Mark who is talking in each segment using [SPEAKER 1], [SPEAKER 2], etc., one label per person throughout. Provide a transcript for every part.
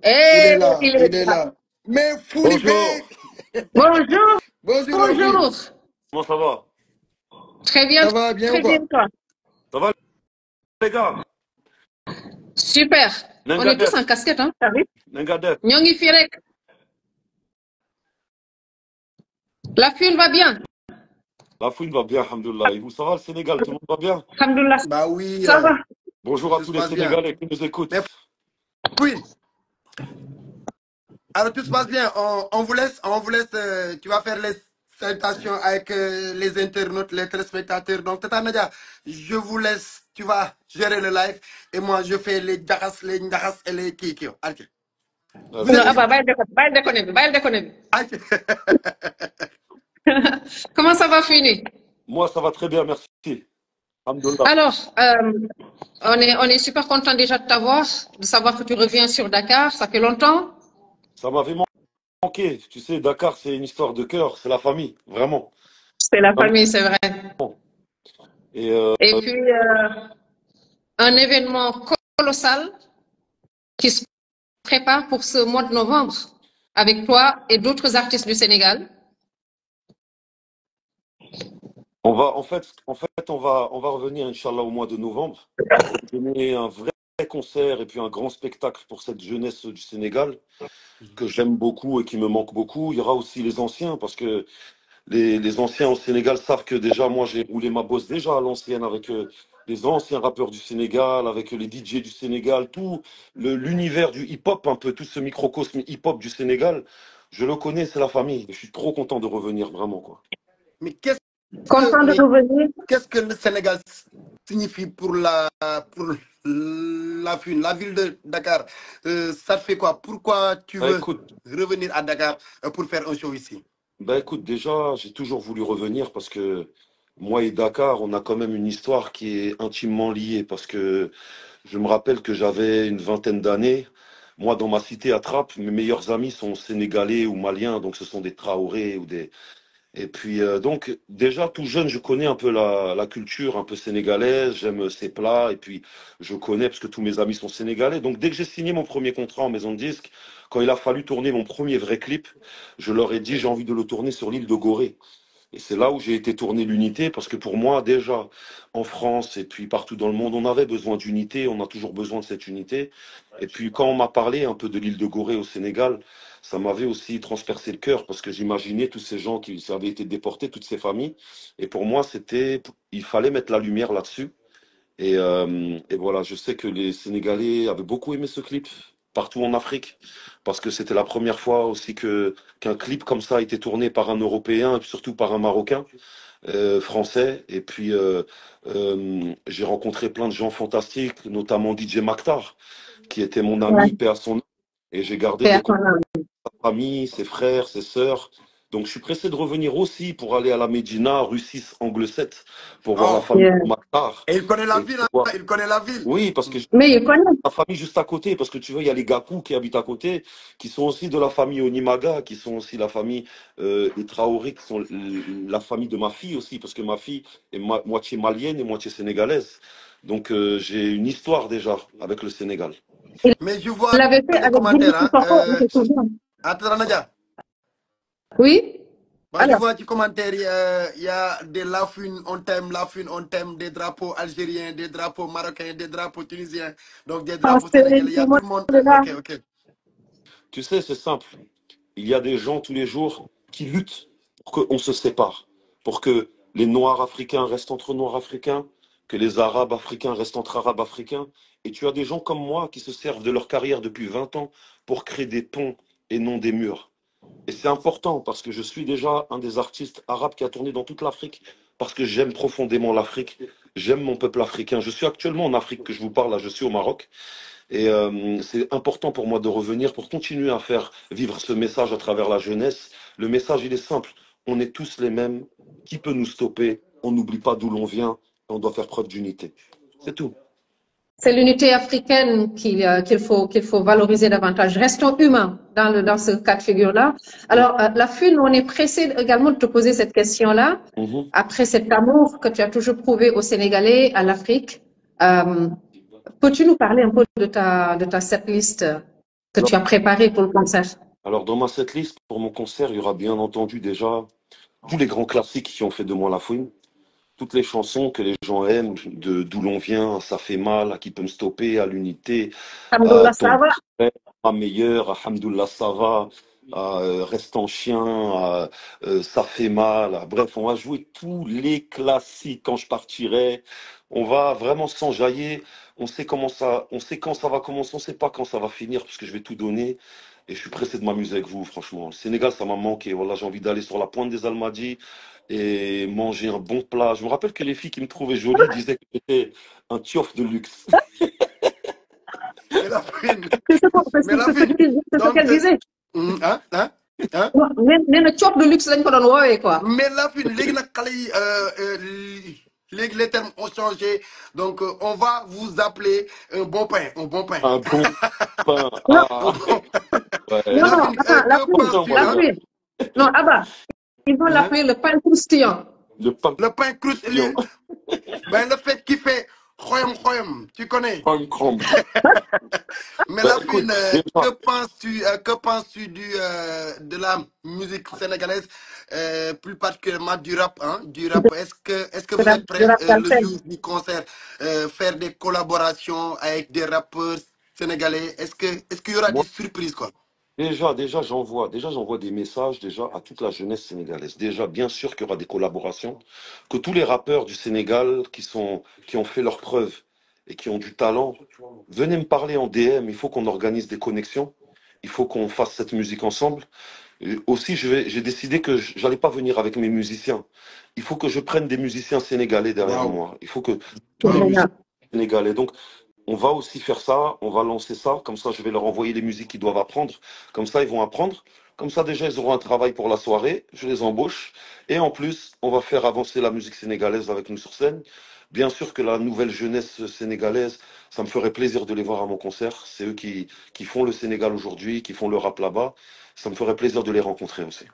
[SPEAKER 1] Il est
[SPEAKER 2] Et
[SPEAKER 1] là,
[SPEAKER 2] il est
[SPEAKER 1] il est
[SPEAKER 2] là.
[SPEAKER 1] là. Mais
[SPEAKER 3] Bonjour.
[SPEAKER 1] Foulibé,
[SPEAKER 2] Bonjour,
[SPEAKER 1] bonjour mon
[SPEAKER 2] bonjour.
[SPEAKER 1] fils.
[SPEAKER 3] Comment ça va?
[SPEAKER 2] Très bien,
[SPEAKER 1] Ça va bien ou
[SPEAKER 2] très bien,
[SPEAKER 1] quoi?
[SPEAKER 2] toi.
[SPEAKER 3] Ça va les gars?
[SPEAKER 2] Super. On est tous en
[SPEAKER 3] Nengadet.
[SPEAKER 2] casquette, hein, t'as vu?
[SPEAKER 3] Nengadet.
[SPEAKER 2] Nyongi Firek. La fune va bien.
[SPEAKER 3] La fouine va bien, alhamdoulilah. Et vous, ça va le Sénégal? Tout le monde va bien?
[SPEAKER 2] Alhamdoulilah.
[SPEAKER 1] Bah oui,
[SPEAKER 2] Ça va.
[SPEAKER 3] Bonjour à
[SPEAKER 1] tout se
[SPEAKER 3] tous les
[SPEAKER 1] passe bien.
[SPEAKER 3] Sénégalais qui nous écoutent.
[SPEAKER 1] Mais Queen, alors tout se passe bien. On vous laisse, tu vas faire les salutations avec les internautes, les téléspectateurs. Donc, Tata Nadia, je vous laisse, tu vas gérer le live. Et moi, je fais les jakas, les ndakas et les kikio. Ok. Vous
[SPEAKER 2] Non,
[SPEAKER 1] êtes
[SPEAKER 3] Vas-y.
[SPEAKER 1] libre.
[SPEAKER 2] Abba, bail déconner, bail déconner.
[SPEAKER 1] Ok.
[SPEAKER 2] Comment ça va, Fini?
[SPEAKER 3] Moi, ça va très bien, merci. Alhamdoulilah.
[SPEAKER 2] Alors, on est super content déjà de t'avoir, de savoir que tu reviens sur Dakar. Ça fait longtemps.
[SPEAKER 3] Ça m'avait manqué. Tu sais, Dakar, c'est une histoire de cœur, c'est la famille, vraiment.
[SPEAKER 2] C'est la
[SPEAKER 3] Vraiment.
[SPEAKER 2] famille, c'est vrai.
[SPEAKER 3] Et
[SPEAKER 2] Et puis, un événement colossal qui se prépare pour ce mois de novembre avec toi et d'autres artistes du Sénégal.
[SPEAKER 3] on va revenir, Inch'Allah, au mois de novembre pour donner un vrai concert et puis un grand spectacle pour cette jeunesse du Sénégal que j'aime beaucoup et qui me manque beaucoup. Il y aura aussi les anciens parce que les anciens au Sénégal savent que déjà, moi, j'ai roulé ma bosse déjà à l'ancienne avec les anciens rappeurs du Sénégal, avec les DJ du Sénégal, tout l'univers du hip-hop, un peu tout ce microcosme hip-hop du Sénégal. Je le connais, c'est la famille. Je suis trop content de revenir, vraiment, quoi.
[SPEAKER 1] Mais qu'est-ce
[SPEAKER 2] Content de
[SPEAKER 1] mais
[SPEAKER 2] revenir.
[SPEAKER 1] qu'est-ce que le Sénégal signifie pour la FUN, la ville de Dakar? Ça te fait quoi? Pourquoi tu
[SPEAKER 3] Bah
[SPEAKER 1] veux
[SPEAKER 3] écoute,
[SPEAKER 1] revenir à Dakar pour faire un show ici?
[SPEAKER 3] bah écoute, déjà, j'ai toujours voulu revenir parce que moi et Dakar, on a quand même une histoire qui est intimement liée parce que je me rappelle que j'avais une vingtaine d'années. Moi, dans ma cité à Trappes, mes meilleurs amis sont sénégalais ou maliens, donc ce sont des Traoré ou des. Et puis, donc, déjà, tout jeune, je connais un peu la culture un peu sénégalaise, j'aime ses plats, et puis je connais parce que tous mes amis sont sénégalais. Donc, dès que j'ai signé mon premier contrat en maison de disque, quand il a fallu tourner mon premier vrai clip, je leur ai dit, j'ai envie de le tourner sur l'île de Gorée. Et c'est là où j'ai été tourner l'unité, parce que pour moi, déjà, en France et puis partout dans le monde, on avait besoin d'unité, on a toujours besoin de cette unité. Et puis quand on m'a parlé un peu de l'île de Gorée au Sénégal, ça m'avait aussi transpercé le cœur, parce que j'imaginais tous ces gens qui avaient été déportés, toutes ces familles. Et pour moi, il fallait mettre la lumière là-dessus. Et voilà, je sais que les Sénégalais avaient beaucoup aimé ce clip partout en Afrique, parce que c'était la première fois aussi qu'un clip comme ça a été tourné par un Européen et surtout par un Marocain français. Et puis j'ai rencontré plein de gens fantastiques, notamment DJ Maktar, qui était mon
[SPEAKER 2] Ouais,
[SPEAKER 3] ami, paix à son nom. Et j'ai gardé
[SPEAKER 2] c'est
[SPEAKER 3] des
[SPEAKER 2] à
[SPEAKER 3] contacts
[SPEAKER 2] ton âme.
[SPEAKER 3] avec sa famille, ses frères, ses sœurs. Donc je suis pressé de revenir aussi pour aller à la Médina, rue 6, angle 7, pour voir la
[SPEAKER 1] Oh,
[SPEAKER 3] famille
[SPEAKER 2] Yeah.
[SPEAKER 3] de Maktar.
[SPEAKER 1] et il connaît la
[SPEAKER 3] Et
[SPEAKER 1] ville,
[SPEAKER 3] pour
[SPEAKER 1] hein?
[SPEAKER 3] voir
[SPEAKER 1] Il connaît la ville.
[SPEAKER 3] oui, parce que j'ai
[SPEAKER 2] Mais il connaît.
[SPEAKER 3] la famille juste à côté, parce que tu vois, il y a les Gakou qui habitent à côté, qui sont aussi de la famille Onimaga, qui sont aussi la famille des Traoré, qui sont la famille de ma fille aussi, parce que ma fille est moitié malienne et moitié sénégalaise. Donc j'ai une histoire déjà avec le Sénégal.
[SPEAKER 1] Mais je
[SPEAKER 2] Il
[SPEAKER 1] vois
[SPEAKER 2] l'avait fait
[SPEAKER 1] les
[SPEAKER 2] avec Jimmy
[SPEAKER 1] commentaires. Hein?
[SPEAKER 2] Sissoko, on se souvient.
[SPEAKER 1] Attends, Nadia.
[SPEAKER 2] Oui?
[SPEAKER 1] Moi, je
[SPEAKER 2] Alors,
[SPEAKER 1] vois des commentaires, il y a des Lafune, la Fune, on thème, des drapeaux algériens, des drapeaux marocains, des drapeaux tunisiens, donc des drapeaux sénégalais. Il y
[SPEAKER 2] c'est
[SPEAKER 1] a tout
[SPEAKER 2] moi
[SPEAKER 1] le monde.
[SPEAKER 2] de là.
[SPEAKER 1] Ok, ok.
[SPEAKER 3] Tu sais, c'est simple. Il y a des gens tous les jours qui luttent pour qu'on se sépare, pour que les Noirs africains restent entre Noirs africains, que les Arabes africains restent entre Arabes africains. Et tu as des gens comme moi qui se servent de leur carrière depuis 20 ans pour créer des ponts et non des murs. Et c'est important parce que je suis déjà un des artistes arabes qui a tourné dans toute l'Afrique, parce que j'aime profondément l'Afrique, j'aime mon peuple africain. Je suis actuellement en Afrique que je vous parle, là, je suis au Maroc. Et c'est important pour moi de revenir pour continuer à faire vivre ce message à travers la jeunesse. Le message, il est simple. On est tous les mêmes. Qui peut nous stopper? On n'oublie pas d'où l'on vient. On doit faire preuve d'unité. C'est tout.
[SPEAKER 2] C'est l'unité africaine qu'il faut valoriser davantage. Restons humains dans ce cas de figure-là.
[SPEAKER 3] Mm.
[SPEAKER 2] Alors, la FUN, on est pressé également de te poser cette question-là.
[SPEAKER 3] Mhm.
[SPEAKER 2] Après cet amour que tu as toujours prouvé aux Sénégalais, à l'Afrique, peux-tu nous parler un peu de ta setlist que tu as préparé pour le concert?
[SPEAKER 3] Alors, dans ma setlist, pour mon concert, il y aura bien entendu déjà tous les grands classiques qui ont fait de moi la fouine. Toutes les chansons que les gens aiment, de d'où l'on vient, ça fait mal, à qui peut me stopper, à l'unité, à
[SPEAKER 2] Alhamdoulilah,
[SPEAKER 3] ton
[SPEAKER 2] ça va?
[SPEAKER 3] frère, à meilleur, à Hamdoullah, ça va, à Reste en chien, à Ça fait mal. Bref, on va jouer tous les classiques quand je partirai. On va vraiment s'enjailler. On sait quand ça va commencer, on sait pas quand ça va finir, parce que je vais tout donner. Et je suis pressé de m'amuser avec vous, franchement. Le Sénégal, ça m'a manqué. Voilà, j'ai envie d'aller sur la pointe des Almadies et manger un bon plat. Je me rappelle que les filles qui me trouvaient jolie disaient que j'étais un tiof de luxe.
[SPEAKER 1] Mais la fine.
[SPEAKER 2] C'est
[SPEAKER 1] Mais la
[SPEAKER 2] ce
[SPEAKER 1] fine.
[SPEAKER 2] ce qu'elle disait.
[SPEAKER 1] Hein? Hein?
[SPEAKER 2] Nee na cop de luxe lañ ko doon woowee quoi.
[SPEAKER 1] Mais la fine, les termes ont changé. Donc, on va vous appeler un bon pain. Un bon pain.
[SPEAKER 3] Un bon pain.
[SPEAKER 2] Non,
[SPEAKER 3] Ah, ouais.
[SPEAKER 2] non,
[SPEAKER 1] La
[SPEAKER 2] non,
[SPEAKER 1] fine,
[SPEAKER 2] attends, la
[SPEAKER 1] que
[SPEAKER 2] fille,
[SPEAKER 3] Putain,
[SPEAKER 1] penses-tu,
[SPEAKER 2] la
[SPEAKER 1] hein?
[SPEAKER 3] voilà.
[SPEAKER 2] fille. Non, Abba, ils vont
[SPEAKER 1] Hein?
[SPEAKER 2] l'appeler le pain croustillant.
[SPEAKER 3] Le pain
[SPEAKER 1] Le pain croustillant. Ben, le fait qu'il fait khoyam khoyam, tu connais.
[SPEAKER 3] pain crumble.
[SPEAKER 1] Mais
[SPEAKER 3] Bah,
[SPEAKER 1] la
[SPEAKER 3] écoute,
[SPEAKER 1] fine,
[SPEAKER 3] déjà,
[SPEAKER 1] que penses-tu de la musique sénégalaise, plus particulièrement du rap, hein, du rap. Est-ce que vous êtes
[SPEAKER 2] Du
[SPEAKER 1] prêts
[SPEAKER 2] rap
[SPEAKER 1] le
[SPEAKER 2] galsen.
[SPEAKER 1] jour du concert faire des collaborations avec des rappeurs sénégalais? Est-ce qu'il y aura des
[SPEAKER 3] moi,
[SPEAKER 1] surprises, quoi?
[SPEAKER 3] j'envoie des messages déjà à toute la jeunesse sénégalaise. Déjà, bien sûr qu'il y aura des collaborations, que tous les rappeurs du Sénégal qui ont fait leurs preuves et qui ont du talent, venez me parler en DM. Il faut qu'on organise des connexions. Il faut qu'on fasse cette musique ensemble. Aussi, j'ai décidé que j'allais pas venir avec mes musiciens. Il faut que je prenne des musiciens sénégalais derrière
[SPEAKER 1] Waouh,
[SPEAKER 3] moi. Il faut que tous
[SPEAKER 2] C'est
[SPEAKER 3] les
[SPEAKER 1] waouh.
[SPEAKER 3] musiciens
[SPEAKER 2] génial.
[SPEAKER 3] sénégalais. Donc, on va aussi faire ça. On va lancer ça. Comme ça, je vais leur envoyer les musiques qu'ils doivent apprendre. Comme ça, ils vont apprendre. Comme ça, déjà, ils auront un travail pour la soirée. Je les embauche. Et en plus, on va faire avancer la musique sénégalaise avec nous sur scène. Bien sûr que la nouvelle jeunesse sénégalaise, ça me ferait plaisir de les voir à mon concert. C'est eux qui font le Sénégal aujourd'hui, qui font le rap là-bas. Ça me ferait plaisir de les rencontrer aussi.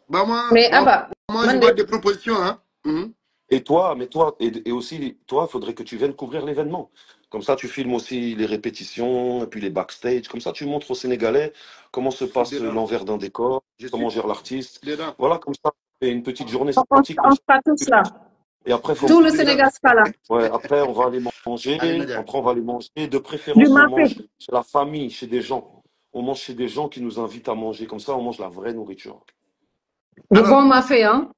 [SPEAKER 1] Bah,
[SPEAKER 2] Mais Abba,
[SPEAKER 1] moi, je
[SPEAKER 2] man
[SPEAKER 1] vois
[SPEAKER 2] de-
[SPEAKER 1] des propositions, hein. Mhm.
[SPEAKER 3] Et toi, et aussi, toi, il faudrait que tu viennes couvrir l'événement. Comme ça, tu filmes aussi les répétitions, et puis les backstage. Comme ça, tu montres aux Sénégalais comment se
[SPEAKER 1] Je suis
[SPEAKER 3] passe
[SPEAKER 1] dedans.
[SPEAKER 3] l'envers d'un décor,
[SPEAKER 1] Je
[SPEAKER 3] comment
[SPEAKER 1] suis
[SPEAKER 3] gère l'artiste.
[SPEAKER 1] dedans.
[SPEAKER 3] Voilà, comme ça, et une petite journée
[SPEAKER 2] on,
[SPEAKER 3] sympathique. Comme
[SPEAKER 2] on
[SPEAKER 3] ça.
[SPEAKER 2] sera tous là.
[SPEAKER 3] Et après,
[SPEAKER 1] Je
[SPEAKER 3] faut,
[SPEAKER 2] Tout
[SPEAKER 1] suis
[SPEAKER 2] le
[SPEAKER 1] dedans.
[SPEAKER 2] Sénégal sera là.
[SPEAKER 3] ouais, après, on va aller
[SPEAKER 1] Allez,
[SPEAKER 3] manger.
[SPEAKER 1] Nadia.
[SPEAKER 3] Après, on va aller manger. De
[SPEAKER 2] Du
[SPEAKER 3] préférence, on
[SPEAKER 2] mafé.
[SPEAKER 3] mange chez la famille, chez des gens. On mange chez des gens qui nous invitent à manger. Comme ça, on mange la vraie nourriture.
[SPEAKER 2] Du
[SPEAKER 1] Alors,
[SPEAKER 2] bon mafé, hein.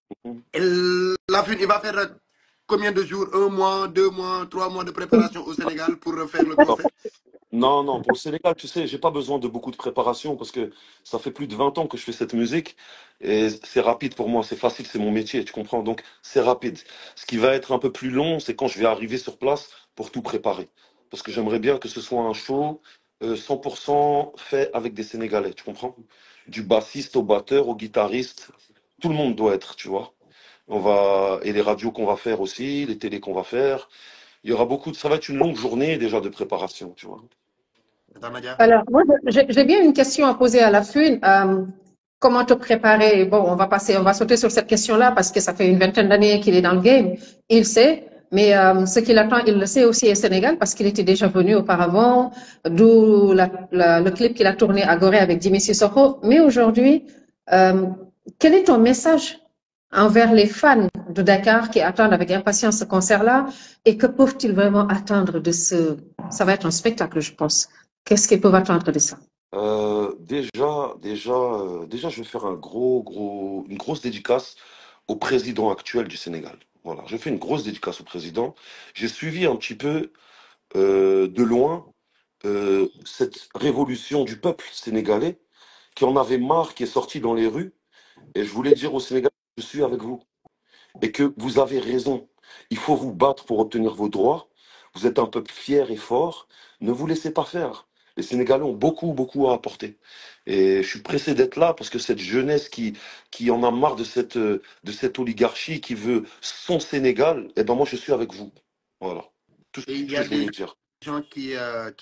[SPEAKER 1] la fine, il va faire combien de jours? 1 mois, 2 mois, 3 mois de préparation au Sénégal pour faire le concert?
[SPEAKER 3] Non, non, pour le Sénégal, tu sais, j'ai pas besoin de beaucoup de préparation parce que ça fait plus de 20 ans que je fais cette musique et c'est rapide pour moi, c'est facile, c'est mon métier, tu comprends? Donc, c'est rapide. Ce qui va être un peu plus long, c'est quand je vais arriver sur place pour tout préparer. Parce que j'aimerais bien que ce soit un show 100% fait avec des Sénégalais, tu comprends? Du bassiste au batteur, au guitariste, tout le monde doit être, tu vois? Et les radios qu'on va faire aussi, les télés qu'on va faire. Il y aura ça va être une longue journée déjà de préparation, tu vois?
[SPEAKER 1] Attends, Nadia.
[SPEAKER 2] Alors, moi, j'ai bien une question à poser à la Fune. Comment te préparer? Bon, on va sauter sur cette question-là parce que ça fait une vingtaine d'années qu'il est dans le game. Il sait, mais ce qu'il attend, il le sait aussi au Sénégal parce qu'il était déjà venu auparavant, d'où le clip qu'il a tourné à Gorée avec Jimmy Sissoko. Mais aujourd'hui, euh, quel est ton message envers les fans de Dakar qui attendent avec impatience ce concert-là et que peuvent-ils vraiment attendre de ça va être un spectacle, je pense. Qu'est-ce qu'ils peuvent attendre de ça?
[SPEAKER 3] Déjà, je vais faire une grosse dédicace au président actuel du Sénégal. Voilà, je fais une grosse dédicace au président. J'ai suivi un petit peu de loin cette révolution du peuple sénégalais qui en avait marre, qui est sorti dans les rues. Et je voulais dire au Sénégal, je suis avec vous et que vous avez raison. Il faut vous battre pour obtenir vos droits. Vous êtes un peuple fier et fort. Ne vous laissez pas faire. Les Sénégalais ont beaucoup, beaucoup à apporter. Et je suis pressé d'être là parce que cette jeunesse qui en a marre de cette oligarchie qui veut son Sénégal, eh ben moi je suis avec vous. Voilà. Tout
[SPEAKER 1] Et il
[SPEAKER 3] ce
[SPEAKER 1] y
[SPEAKER 3] que
[SPEAKER 1] a
[SPEAKER 3] je
[SPEAKER 1] des
[SPEAKER 3] voulais dire.
[SPEAKER 1] gens qui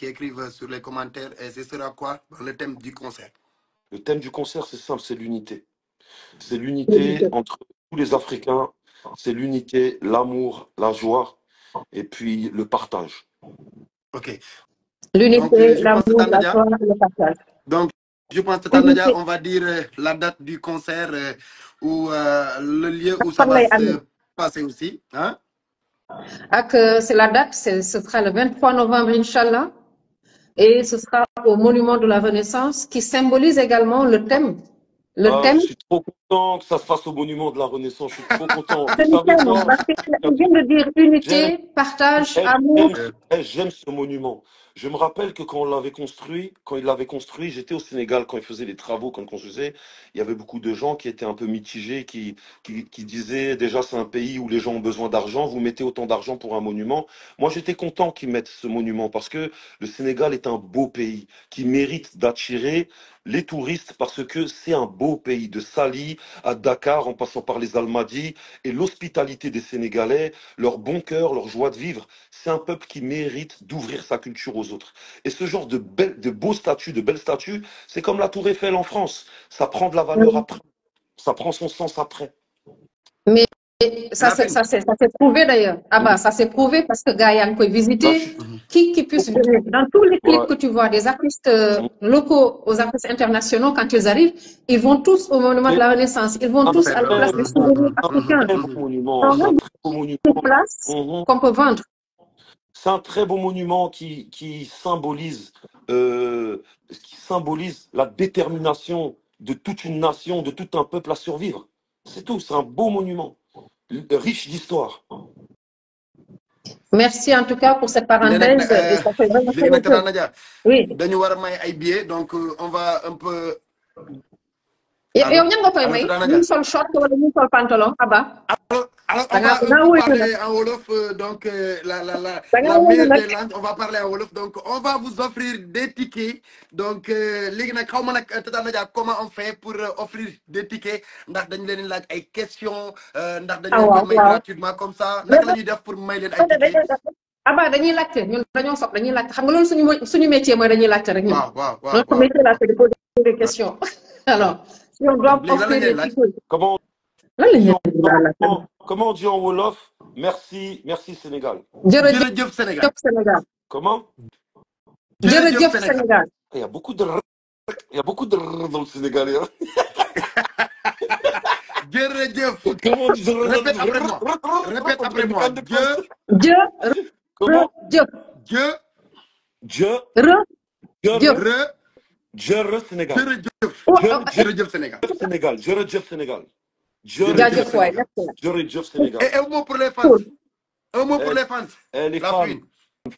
[SPEAKER 1] écrivent sur les commentaires, et ce sera quoi le thème du concert?
[SPEAKER 3] Le thème du concert, c'est simple, c'est l'unité. C'est l'unité entre tous les Africains. C'est l'unité, l'amour, la joie et puis le partage.
[SPEAKER 1] Ok. Donc,
[SPEAKER 2] L'unité,
[SPEAKER 1] je pense que
[SPEAKER 2] l'amour, la
[SPEAKER 1] Nadia.
[SPEAKER 2] joie, le partage.
[SPEAKER 1] Je pense que Tata Nadia, on va dire la date du concert ou le lieu où ça va se passer aussi. Hein?
[SPEAKER 2] C'est la date, ce sera le 23 novembre, Inch'Allah. Et ce sera au Monument de la Renaissance, qui symbolise également le thème.
[SPEAKER 3] Je suis trop content que ça se fasse au Monument de la Renaissance. Je suis trop content. Vous savez quoi?
[SPEAKER 2] Parce qu'il vient de dire unité, partage, amour.
[SPEAKER 3] J'aime ce monument. Je me rappelle que quand il l'avait construit, j'étais au Sénégal quand il faisait les travaux, quand il construisait. Il y avait beaucoup de gens qui étaient un peu mitigés, qui disaient déjà c'est un pays où les gens ont besoin d'argent, vous mettez autant d'argent pour un monument. Moi j'étais content qu'ils mettent ce monument parce que le Sénégal est un beau pays qui mérite d'attirer les touristes parce que c'est un beau pays, de Saly à Dakar en passant par les Almadies, et l'hospitalité des Sénégalais, leur bon cœur, leur joie de vivre. C'est un peuple qui mérite d'ouvrir sa culture aux autres. Et ce genre de beaux statues, de belles statues, c'est comme la Tour Eiffel en France. Ça prend de la valeur après. Ça prend son sens après.
[SPEAKER 2] Mais ça s'est prouvé d'ailleurs. Ça s'est prouvé parce que Gaïan peut visiter. Qui puisse venir. Dans tous les clips que tu vois, des artistes locaux aux artistes internationaux, quand ils arrivent, ils vont tous au Monument de la Renaissance. Ils vont tous à la place des souvenirs africains.
[SPEAKER 3] C'est un très beau monument. C'est un très beau monument.
[SPEAKER 2] Une place qu'on peut vendre.
[SPEAKER 3] C'est un très beau monument qui symbolise la détermination de toute une nation, de tout un peuple à survivre. C'est tout, c'est un beau monument, riche d'histoire.
[SPEAKER 2] Merci en tout cas pour cette parenthèse. Ça fait vraiment
[SPEAKER 1] oui. Donc on va un peu...
[SPEAKER 2] Et on a une seule short ou une seule pantalon,
[SPEAKER 1] Alors, on va parler en Wolof, donc la meilleure des langues, on va parler en Wolof, donc on va vous offrir des tickets. Donc, comment on fait pour offrir des tickets? Ndax dañ leen laaj ay questions, ndax dañ leen may gratuitement comme ça. Naka la ñuy def pour may leen ay tickets?
[SPEAKER 2] dañuy laajte ñun dañoo sopp dañuy laajte xam nga loolu suñu métier mooy dañuy laajte rek ñun.
[SPEAKER 1] waaw
[SPEAKER 2] notre métier là c'est de poser des questions. Alors, si on doit offrir des tickets.
[SPEAKER 3] Comment on dit en Wolof? Merci Sénégal.
[SPEAKER 1] Jërëjëf Sénégal.
[SPEAKER 3] Comment?
[SPEAKER 2] Jërëjëf Sénégal.
[SPEAKER 3] Il y a beaucoup de dans le Sénégalais.
[SPEAKER 1] Jërëjëf.
[SPEAKER 3] Comment on dit?
[SPEAKER 1] Répète après moi. Sénégal. Jërëjëf Sénégal. Et un mot pour les fans. Un mot pour les fans.
[SPEAKER 3] Les fans.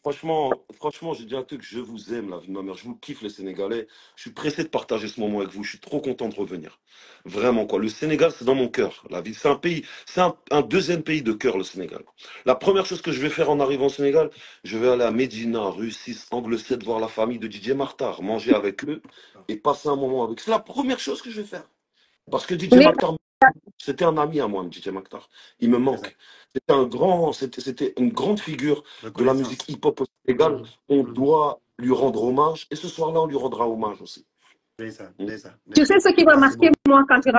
[SPEAKER 3] Franchement, j'ai dit un truc, je vous aime, la vie de ma mère. Je vous kiffe, les Sénégalais. Je suis pressé de partager ce moment avec vous. Je suis trop content de revenir. Vraiment, quoi. Le Sénégal, c'est dans mon cœur. La vie, c'est un pays, c'est un deuxième pays de cœur, le Sénégal. La première chose que je vais faire en arrivant au Sénégal, je vais aller à Médina, rue 6, angle 7, voir la famille de DJ Martar, manger avec eux et passer un moment avec eux. C'est la première chose que je vais faire. Parce que DJ Martar, c'était un ami à moi, DJ Maktar. Il me manque. C'était une grande figure de la musique hip-hop au Sénégal. On doit lui rendre hommage. Et ce soir-là, on lui rendra hommage aussi.
[SPEAKER 2] Tu sais ce qui m'a marqué, moi, quand tu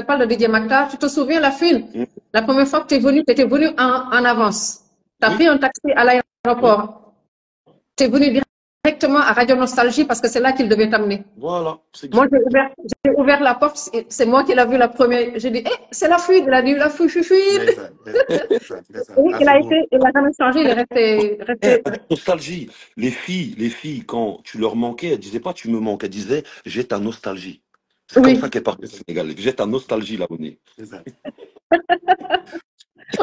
[SPEAKER 2] parles de DJ Maktar, tu te souviens la film? La première fois que tu étais venu en avance. Tu as pris un taxi à l'aéroport. Tu es venu directement à Radio Nostalgie parce que c'est là qu'il devait t'amener.
[SPEAKER 3] Voilà.
[SPEAKER 2] Moi, j'ai ouvert la porte, c'est moi qui l'ai vu la première. J'ai dit, c'est la fuite. Il a dit, la fuite. Il a jamais changé, il est resté.
[SPEAKER 3] Nostalgie. Les filles, quand tu leur manquais, elles disaient pas tu me manques, elles disaient j'ai ta nostalgie. C'est comme ça qu'elle parle au Sénégal. J'ai ta nostalgie, l'abonné.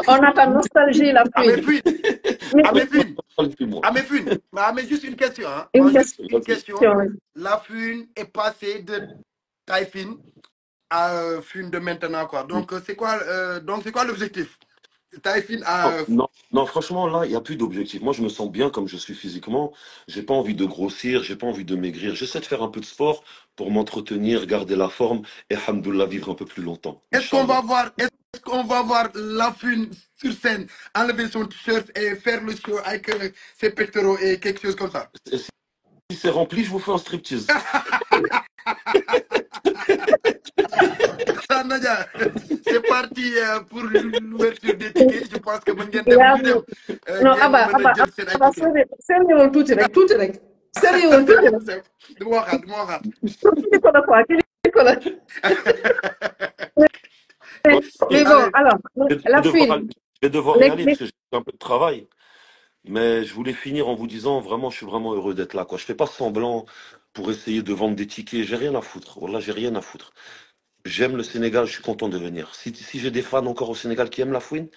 [SPEAKER 2] On a ta nostalgie, la fuite.
[SPEAKER 1] Mais juste une question. Hein.
[SPEAKER 2] Une
[SPEAKER 1] question. La fune est passée de Taïfin à fune de maintenant, quoi. Donc, c'est quoi l'objectif?
[SPEAKER 3] Non, franchement, là, il n'y a plus d'objectif. Moi, je me sens bien comme je suis physiquement. J'ai pas envie de grossir, j'ai pas envie de maigrir. J'essaie de faire un peu de sport pour m'entretenir, garder la forme et, alhamdoulilah, vivre un peu plus longtemps.
[SPEAKER 1] Est-ce qu'on va voir la fune sur scène, enlever son t-shirt et faire le show avec ses pectoraux et quelque chose comme ça?
[SPEAKER 3] Si c'est rempli, je vous fais un striptease.
[SPEAKER 1] Nadia, c'est parti pour l'ouverture des tickets. Je pense que
[SPEAKER 2] Non, c'est tout. Sérieux,
[SPEAKER 1] du ma waxaat du ma waxaat.
[SPEAKER 2] kii ko la quoi, kii ko la. Mais
[SPEAKER 3] Ok,
[SPEAKER 2] bon,
[SPEAKER 1] Allez,
[SPEAKER 2] alors,
[SPEAKER 3] je
[SPEAKER 2] la
[SPEAKER 3] je vais devoir y aller parce
[SPEAKER 2] les-
[SPEAKER 3] que j'ai un peu de travail. Mais je voulais finir en vous disant, vraiment, je suis vraiment heureux d'être là, quoi. Je fais pas semblant pour essayer de vendre des tickets. J'ai rien à foutre. Voilà, j'ai rien à foutre. J'aime le Sénégal, je suis content de venir. Si j'ai des fans encore au Sénégal qui aiment la fouine,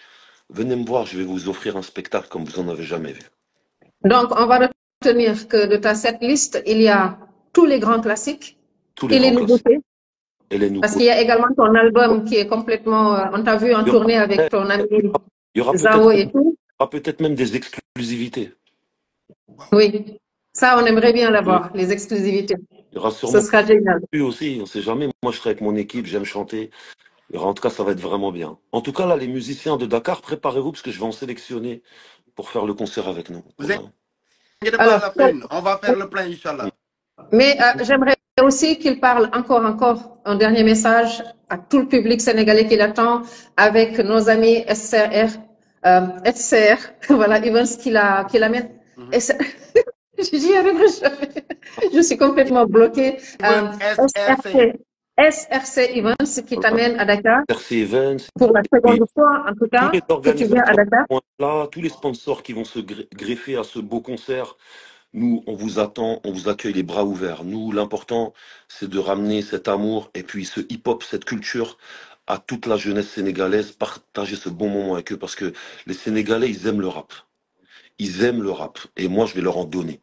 [SPEAKER 3] venez me voir, je vais vous offrir un spectacle comme vous en avez jamais vu.
[SPEAKER 2] Donc, on va retenir que de ta cette liste, il y a tous les grands classiques
[SPEAKER 3] Tous les
[SPEAKER 2] et les
[SPEAKER 3] grands classiques.
[SPEAKER 2] nouveautés.
[SPEAKER 3] Et les
[SPEAKER 2] Parce
[SPEAKER 3] nouveaux.
[SPEAKER 2] qu'il y a également ton album qui est complètement, on t'a vu en
[SPEAKER 3] Il y aura,
[SPEAKER 2] tournée avec ton ami
[SPEAKER 3] il y aura
[SPEAKER 2] Zao et tout.
[SPEAKER 3] peut-être même des exclusivités.
[SPEAKER 2] Oui, ça, on aimerait bien l'avoir, les exclusivités.
[SPEAKER 3] Il y aura
[SPEAKER 2] Ce
[SPEAKER 3] sûrement
[SPEAKER 2] sera génial.
[SPEAKER 3] plus aussi, on sait jamais. Moi, je serai avec mon équipe, j'aime chanter. En tout cas, ça va être vraiment bien. En tout cas, là, les musiciens de Dakar, préparez-vous parce que je vais en sélectionner pour faire le concert avec nous.
[SPEAKER 1] vous
[SPEAKER 3] Voilà.
[SPEAKER 1] inquiétez pas,
[SPEAKER 2] Alors,
[SPEAKER 1] la fouine. On va faire le plein, Inch'Allah.
[SPEAKER 2] mais j'aimerais aussi qu'il parle encore un dernier message à tout le public sénégalais qui l'attend avec nos amis SCR, SCR, voilà, Evans qui l'amène. J'y arriverai jamais. Je suis complètement bloquée.
[SPEAKER 1] Even SRC.
[SPEAKER 2] SRC Evans qui t'amène à Dakar
[SPEAKER 3] RC Events,
[SPEAKER 2] pour la
[SPEAKER 3] puis
[SPEAKER 2] seconde fois, en tout
[SPEAKER 3] tous
[SPEAKER 2] cas,
[SPEAKER 3] les
[SPEAKER 2] que tu viens à
[SPEAKER 3] organisateurs
[SPEAKER 2] Dakar.
[SPEAKER 3] qui vont être là, tous les sponsors qui vont se greffer à ce beau concert. Nous, on vous attend, on vous accueille les bras ouverts. Nous, l'important, c'est de ramener cet amour et puis ce hip-hop, cette culture à toute la jeunesse sénégalaise, partager ce bon moment avec eux parce que les Sénégalais, ils aiment le rap. Ils aiment le rap et moi, je vais leur en donner.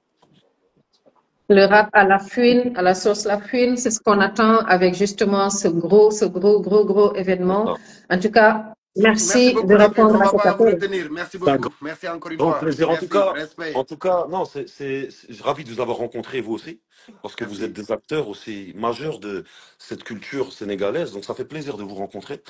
[SPEAKER 2] Le rap à la fouine, à la sauce la fouine, c'est ce qu'on attend avec justement ce gros événement. En tout cas,
[SPEAKER 1] Merci
[SPEAKER 2] merci de
[SPEAKER 1] beaucoup, la fouine.
[SPEAKER 2] répondre
[SPEAKER 1] On
[SPEAKER 2] à
[SPEAKER 1] va
[SPEAKER 2] cet
[SPEAKER 1] pas vous
[SPEAKER 2] appel.
[SPEAKER 1] retenir. Merci
[SPEAKER 3] C'est un
[SPEAKER 1] beaucoup. Merci encore une
[SPEAKER 3] grand
[SPEAKER 1] fois.
[SPEAKER 3] plaisir.
[SPEAKER 1] Merci. Respect.
[SPEAKER 3] En tout cas, non, je suis ravi de vous avoir rencontré, vous aussi, parce que vous êtes
[SPEAKER 1] Merci.
[SPEAKER 3] des acteurs aussi majeurs de cette culture sénégalaise. Donc, ça fait plaisir de vous rencontrer.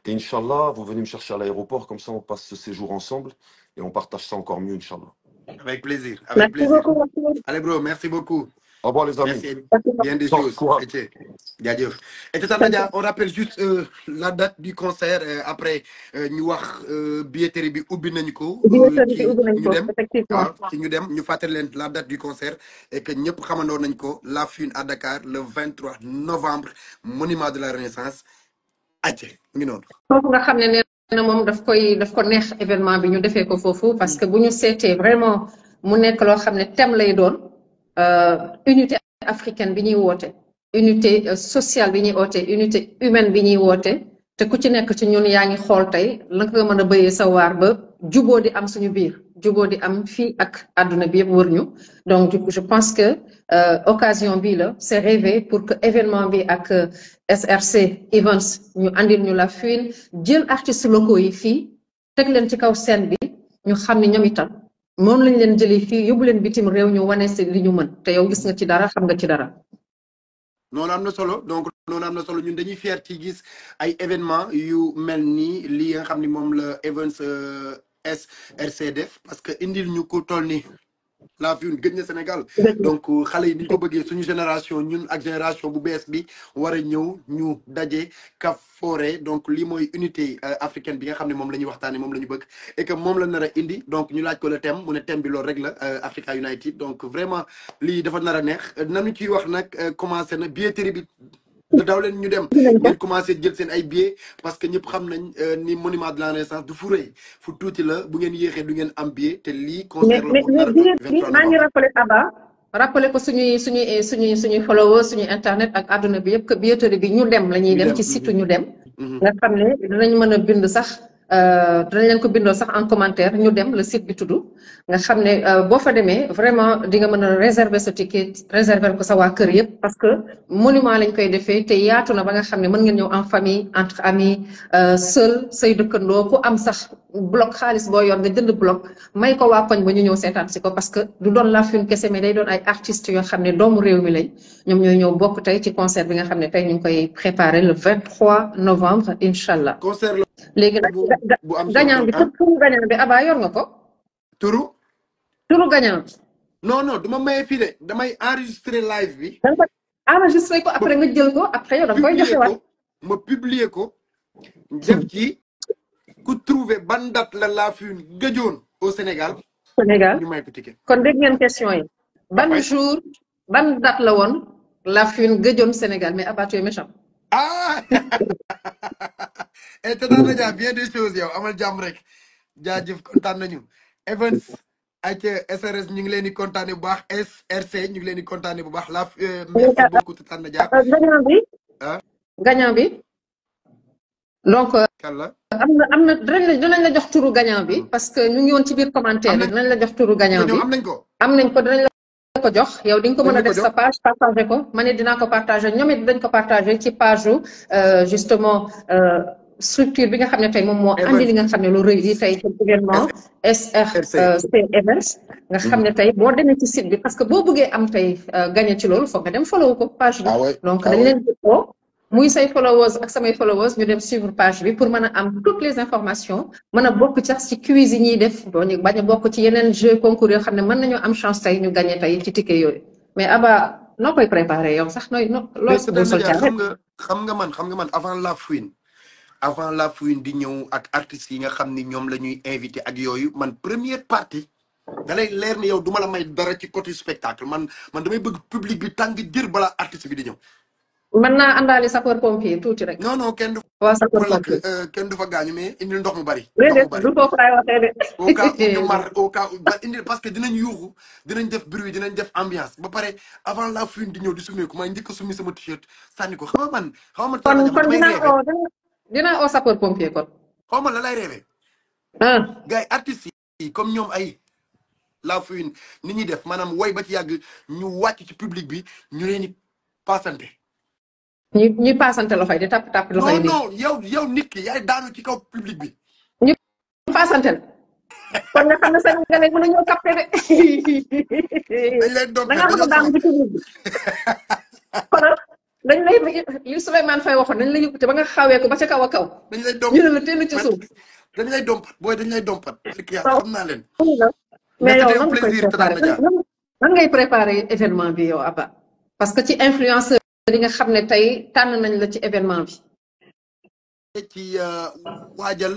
[SPEAKER 3] Et Inch'Allah, vous venez me chercher à l'aéroport, comme ça, on passe ce séjour ensemble et on partage ça encore mieux, Inch'Allah.
[SPEAKER 1] Avec plaisir. Avec
[SPEAKER 2] Merci
[SPEAKER 1] plaisir.
[SPEAKER 2] beaucoup. Merci.
[SPEAKER 1] Allez, bro, merci beaucoup.
[SPEAKER 3] Au revoir, les amis.
[SPEAKER 1] Merci.
[SPEAKER 2] Merci.
[SPEAKER 1] Bien des
[SPEAKER 3] Sans
[SPEAKER 1] choses.
[SPEAKER 3] courage.
[SPEAKER 1] Et Tata Nadia, on rappelle juste la date du concert. Après, ñu wax billetterie bi ubbi nañu ko.
[SPEAKER 2] Billetterie bi
[SPEAKER 1] Ci
[SPEAKER 2] ubbi nañ
[SPEAKER 1] ñu
[SPEAKER 2] ko,
[SPEAKER 1] dem.
[SPEAKER 2] effectivement.
[SPEAKER 1] Waaw, ci ñu dem ñu fàttali leen la date du concert et que ñëpp xamandoo nañ ko La Fune à Dakar le 23 novembre, monument de la Renaissance. Acce ngi noonu.
[SPEAKER 2] foofu nga xam ne nee na moom daf ko neex événement bi ñu defee ko foofu parce que bu ñu seetee vraiment mu nekk loo xam ne thème lay doon unité africaine bi ñuy woote unité sociale bi ñuy woote unité humaine bi ñuy woote te ku ci nekk ci ñun yaa ngi xool tey la nga mën a bëyee sa waar ba juboo di am suñu biir juboo di am fii ak àdduna bi yëpp wër ñu donc je pense que occasion bii la c'est rêvé pour que événement bi ak SRC Events ñu andil ñu La Fune jël artistes locaux yi fii teg leen ci kaw scène bi ñu xam ne ñoom itam moom lañ leen jëlee fii yóbbu leen bitim réew ñu wane si li ñu mën te yow gis nga ci dara xam nga ci dara.
[SPEAKER 1] noonu am na solo donc noonu am na solo ñun dañuy fier ci gis ay événement yu mel nii lii nga xam ni moom la Events SRC def parce que indil ñu ko toll ni La Fune gëj na Sénégal donc xale yi ni ñu ko bëggee suñu génération ñun ak génération bu bees bi war a ñëw ñu daje Kaf Forêt donc lii mooy unité africaine bi nga xam ne moom la ñuy waxtaanee moom la ñu bëgg et que moom la nar a indi donc ñu laaj ko le thème mu ne thème bi loolu rek la Africa United donc vraiment lii dafa nar a neex nanu ciy wax nag commencé na billetterie bi daw leen ñu dem ngeen commencé jël seen ay billets parce que ñëpp xam nañ ni monument de la Renaissance du fu rëy fu tuuti la bu ngeen yéexee du ngeen am billet te lii concert la bu nar a doon 23
[SPEAKER 2] maa ngi
[SPEAKER 1] novembre.
[SPEAKER 2] rappelé Abba rappelé ko suñuy followers suñuy internet ak àdduna bi yëpp que billetterie bi ñu dem la ñuy dem ci site ñu dem nga xam ne dinañ mën a bind sax dinañ leen ko bindoo sax en commentaire ñu dem le site bi tudd nga xam ne boo fa demee vraiment di nga mën a réserver sa ticket réserver ko sa waa kër yëpp parce que monument lañ koy defee te yaatu na ba nga xam ne mën ngeen ñëw en famille entre amis seul say dëkkandoo ku am sax bloc xaalis boo yor nga jënd bloc may ko waa koñ ba ñu ñëw seetaan si ko parce que du doon La Fune kese mais day doon ay artistes yoo xam ne doomu réew mi lañ ñoom ñooy ñëw bokk tey ci concert bi nga xam ne tey ñu ngi koy préparer le 23 novembre incha allah.
[SPEAKER 1] concert la
[SPEAKER 2] léegi nag
[SPEAKER 1] bu am
[SPEAKER 2] gagnant bi turu gagnant bi Abba yor nga ko.
[SPEAKER 1] turu
[SPEAKER 2] gagnant.
[SPEAKER 1] non duma maye fii de damay enregistrer live bi.
[SPEAKER 2] da nga ko enregistré ko après nga jël ko après yow da nga koy joxe waat.
[SPEAKER 1] ma publier ko def ci ku trouver ban date la La Fune gëjoon au Sénégal.
[SPEAKER 2] Sénégal
[SPEAKER 1] ñu may ko ticket.
[SPEAKER 2] kon dégg ngeen question yi. ban jour ban date la woon la Fune gëjoon Sénégal mais Abba tu es méchant.
[SPEAKER 1] ah et Tata Nadia bien des choses yow amal jàmm rek jaajëf kontaan nañu Evans ak SRS ñu ngi leen di kontaane bu baax SRC ñu ngi leen di kontaane bu baax la merci beaucoup Tata Nadia
[SPEAKER 2] gagnant bi
[SPEAKER 1] ah
[SPEAKER 2] gagnant bi donc
[SPEAKER 1] kan la
[SPEAKER 2] am na dinañ la jox turu gagnant bi parce que ñu ngi woon ci biir commentaire yi dinañ la jox turu gagnant bi
[SPEAKER 1] am nañ ko
[SPEAKER 2] dinañ la ko jox yow di nga ko mën a def sa page partagé ko ma ne dinaa ko partagé ñoom it dañ ko partagé ci page u justement structure bi nga xam ne tey moom moo andi li nga xam ne lu rëy li tey ci événement SRC Events nga xam ne tey boo demee ci site bi parce que boo bëggee am tey gagné ci loolu foog nga dem follow ko page bi donc dañ leen ko muy say followers ak samay followers ñu dem suivre page bi pour mën a am toutes les informations mën a bokk ci quiz yi ñuy def ñu bañ a bokk ci yeneen jeu concours yoo xam ne mën nañoo am chance tey ñu gagné tey ci ticket yooyu mais Abba noo koy préparé yow sax nooy looy sol
[SPEAKER 1] xam nga man avant la Fune di ñëw ak artistes yi nga xam ni ñoom la ñuy invité ak yooyu man première partie da lay leer ni yow duma la may dara ci côté spectacle man damay bëgg public bi tàng jër balaa artiste bi di ñëw
[SPEAKER 2] mën naa àndaale sapeur pompier tuuti rek.
[SPEAKER 1] non kenn du kenn du fa gaañu mais indil ndox mu bari.
[SPEAKER 2] du foofu laay waxee de.
[SPEAKER 1] au cas où ñu mar au cas où indil parce que dinañ yuuxu dinañ def bruit dinañ def ambiance ba pare avant la Fune di ñëw di summeeku may njëkk a summi sama t-shirt sànni ko xam nga man.
[SPEAKER 2] kon dinaa oo sapeur pompier kon.
[SPEAKER 1] xaw ma la lay rêvé. gars yi artistes yi comme ñoom ay la Fune ni ñuy def maanaam woy ba ci yàgg ñu wàcc ci public bi ñu leen di passante.
[SPEAKER 2] ñuy paasante loxo yi di tàpp loxo yi.
[SPEAKER 1] non yow nit ki yaay daanu ci kaw public bi.
[SPEAKER 2] ñu paasante la. kon nga xam ne Sénégalais mën nañoo capté de.
[SPEAKER 1] dañ leen doon
[SPEAKER 2] da ngaa bëgg a daanu ci public bi. kon dañ lay li Souleymane Faye waxoon dañ lay yëkkati ba nga xawee ko ba ca kaw a kaw.
[SPEAKER 1] dañ lay dompat
[SPEAKER 2] ñu ne la teel ci suuf.
[SPEAKER 1] dañ lay dompat booy dañ lay dompat. xam naa leen.
[SPEAKER 2] mais yow nan koy préparé nan ngay préparé événement bi yow Abba parce que ci influenceur li nga xam ne tey tànn nañ la ci événement bi.
[SPEAKER 1] ci waajal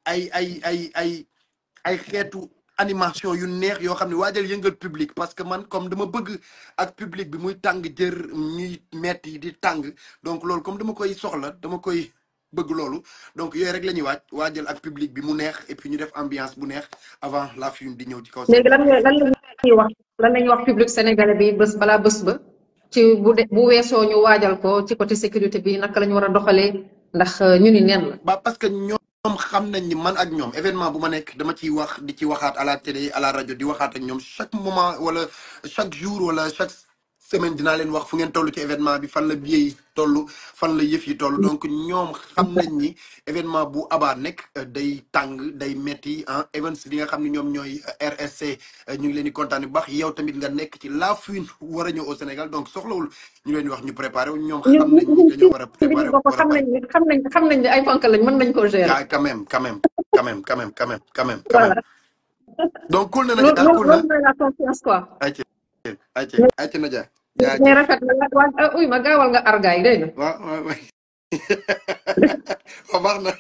[SPEAKER 1] ay xeetu animation yu neex yoo xam ne waajal yëngal public parce que man comme dama bëgg ak public bi muy tàng jër ñuy metti di tàng donc loolu comme dama koy soxla dama koy bëgg loolu donc yooyu rek la ñuy waajal ak public bi mu neex et puis ñu def ambiance bu neex avant la Fune di ñëw ci kaw.
[SPEAKER 2] léegi lan la ñuy wax public sénégalais bi balaa bés ba. ci bu weesoo ñu waajal ko ci côté sécurité bi naka la ñu war a doxalee ndax ñu ni neen la.
[SPEAKER 1] ba parce que ñoom xam nañ ni man ak ñoom événement bu ma nekk dama ciy wax di ci waxaat à la télé à la rajo di waxaat ak ñoom chaque moment wala chaque jour wala chaque semaine dinaa leen wax fu ngeen toll ci événement bi fan la billet yi toll fan la yëf yi toll donc ñoom xam nañ ni événement bu Abba nekk day tàng day metti events li nga xam ne ñoom ñooy RSC ñu ngi leen di kontaan bu baax yow tamit nga nekk ci la Fune war a ñëw au Sénégal donc soxlawul ñu leen di wax ñu préparé wu ñoom xam nañ ni dañoo war a préparé
[SPEAKER 2] xam nañ ne ay ponk lañ mën nañ ko gérer.
[SPEAKER 1] quand même donc cool na nag daal cool na
[SPEAKER 2] loolu la confiance quoi.
[SPEAKER 1] ayca Nadia.
[SPEAKER 2] mais rafet na uy ma gaawal nga argaay dégg nga.
[SPEAKER 1] waaw baax na.